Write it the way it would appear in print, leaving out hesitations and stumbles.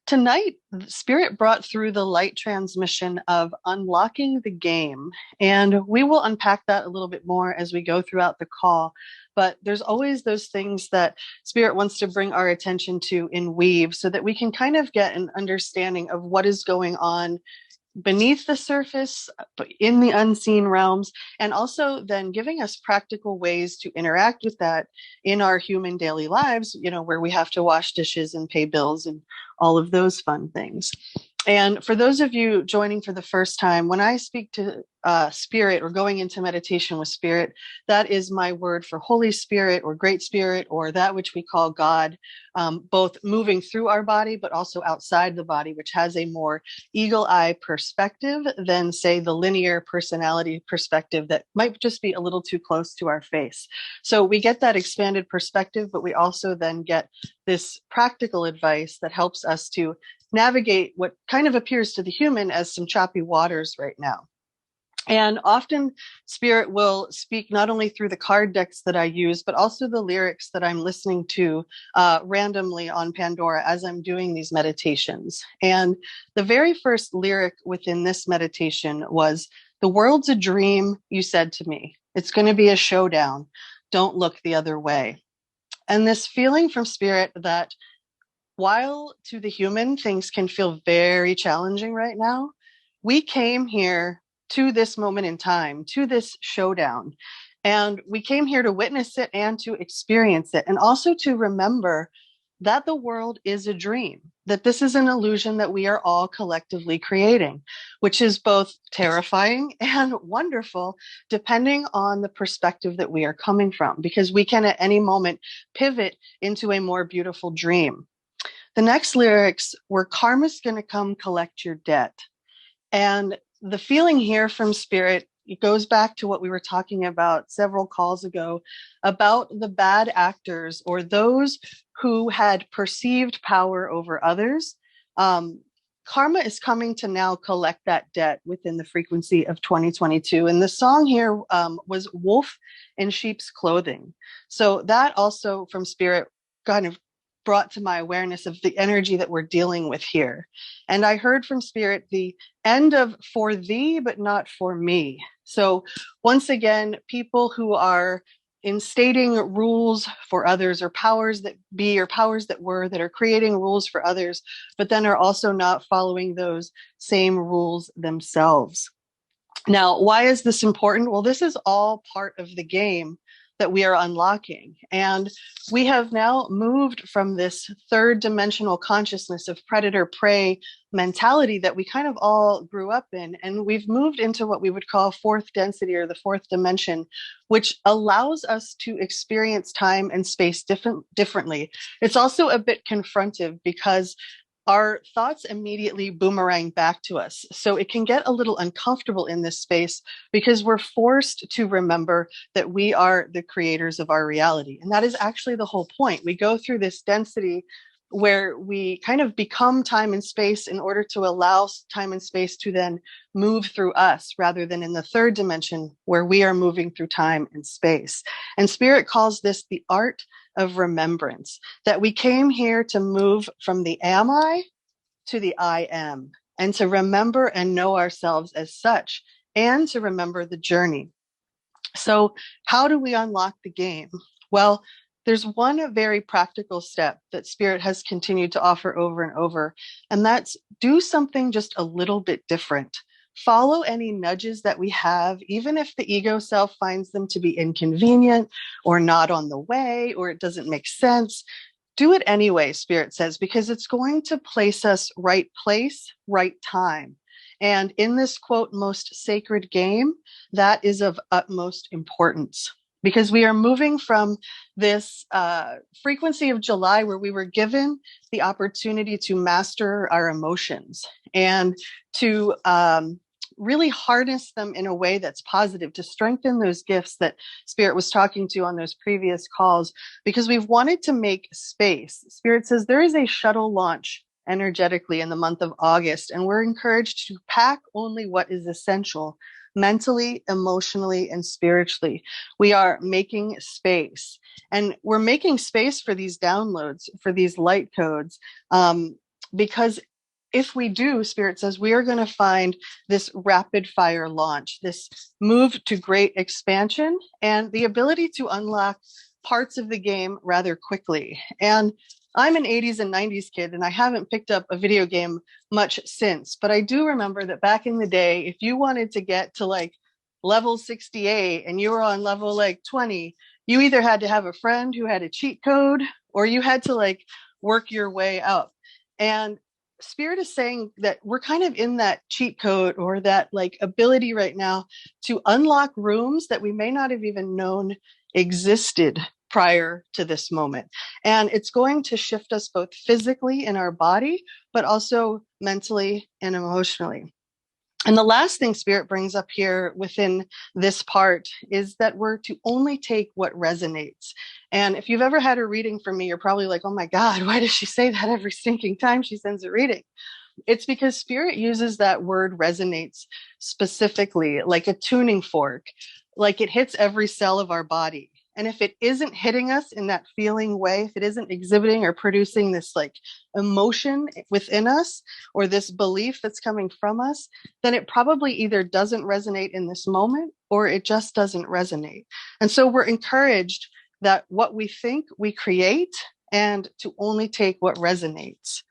Tonight, Spirit brought through the light transmission of unlocking the game. And we will unpack that a little bit more as we go throughout the call. But there's always those things that Spirit wants to bring our attention to in Weave so that we can kind of get an understanding of what is going on beneath the surface, but in the unseen realms, and also then giving us practical ways to interact with that in our human daily lives, where we have to wash dishes and pay bills and all of those fun things. And for those of you joining for the first time, when I speak to Spirit or going into meditation with Spirit, that is my word for Holy Spirit or Great Spirit or that which we call God, both moving through our body, but also outside the body, which has a more eagle eye perspective than, say, the linear personality perspective that might just be a little too close to our face. So we get that expanded perspective, but we also then get this practical advice that helps us to navigate what kind of appears to the human as some choppy waters right now. And often Spirit will speak not only through the card decks that I use, but also the lyrics that I'm listening to randomly on Pandora as I'm doing these meditations. And the very first lyric within this meditation was, "The world's a dream, you said to me. It's going to be a showdown. Don't look the other way." And this feeling from Spirit that while to the human things can feel very challenging right now, we came here to this moment in time, to this showdown. And we came here to witness it and to experience it, and also to remember that the world is a dream, that this is an illusion that we are all collectively creating, which is both terrifying and wonderful, depending on the perspective that we are coming from, because we can at any moment pivot into a more beautiful dream. The next lyrics were, "Karma's going to come collect your debt." And the feeling here from Spirit, it goes back to what we were talking about several calls ago about the bad actors or those who had perceived power over others. Karma is coming to now collect that debt within the frequency of 2022. And the song here was Wolf in Sheep's Clothing. So that also from Spirit kind of brought to my awareness of the energy that we're dealing with here. And I heard from Spirit the end of "for thee, but not for me." So once again, people who are instating rules for others or powers that be or powers that were that are creating rules for others, but then are also not following those same rules themselves. Now, why is this important? Well, this is all part of the game that we are unlocking. And we have now moved from this third dimensional consciousness of predator-prey mentality that we kind of all grew up in. And we've moved into what we would call fourth density or the fourth dimension, which allows us to experience time and space differently. It's also a bit confrontive because our thoughts immediately boomerang back to us. So it can get a little uncomfortable in this space because we're forced to remember that we are the creators of our reality. And that is actually the whole point. We go through this density where we kind of become time and space in order to allow time and space to then move through us rather than in the third dimension where we are moving through time and space. And Spirit calls this the art of remembrance, that we came here to move from the am I to the I am, and to remember and know ourselves as such, and to remember the journey. So how do we unlock the game? Well, there's one very practical step that Spirit has continued to offer over and over, and that's do something just a little bit different. Follow any nudges that we have, even if the ego self finds them to be inconvenient or not on the way, or it doesn't make sense. Do it anyway, Spirit says, because it's going to place us right place, right time. And in this, quote, most sacred game, that is of utmost importance. Because we are moving from this frequency of July where we were given the opportunity to master our emotions and to really harness them in a way that's positive, to strengthen those gifts that Spirit was talking to on those previous calls, because we've wanted to make space. Spirit says there is a shuttle launch energetically in the month of August, and we're encouraged to pack only what is essential mentally, emotionally, and spiritually. We are making space, and we're making space for these downloads, for these light codes. because if we do, Spirit says, we are going to find this rapid fire launch, this move to great expansion, and the ability to unlock parts of the game rather quickly. And I'm an 80s and 90s kid, and I haven't picked up a video game much since, but I do remember that back in the day, if you wanted to get to like level 68 and you were on level like 20, you either had to have a friend who had a cheat code or you had to like work your way up. And Spirit is saying that we're kind of in that cheat code or that like ability right now to unlock rooms that we may not have even known existed prior to this moment. And it's going to shift us both physically in our body, but also mentally and emotionally. And the last thing Spirit brings up here within this part is that we're to only take what resonates. And if you've ever had a reading from me, you're probably like, oh my God, why does she say that every stinking time she sends a reading? It's because Spirit uses that word resonates specifically, like a tuning fork, like it hits every cell of our body. And if it isn't hitting us in that feeling way, if it isn't exhibiting or producing this like emotion within us or this belief that's coming from us, then it probably either doesn't resonate in this moment or it just doesn't resonate. And so we're encouraged that what we think we create and to only take what resonates.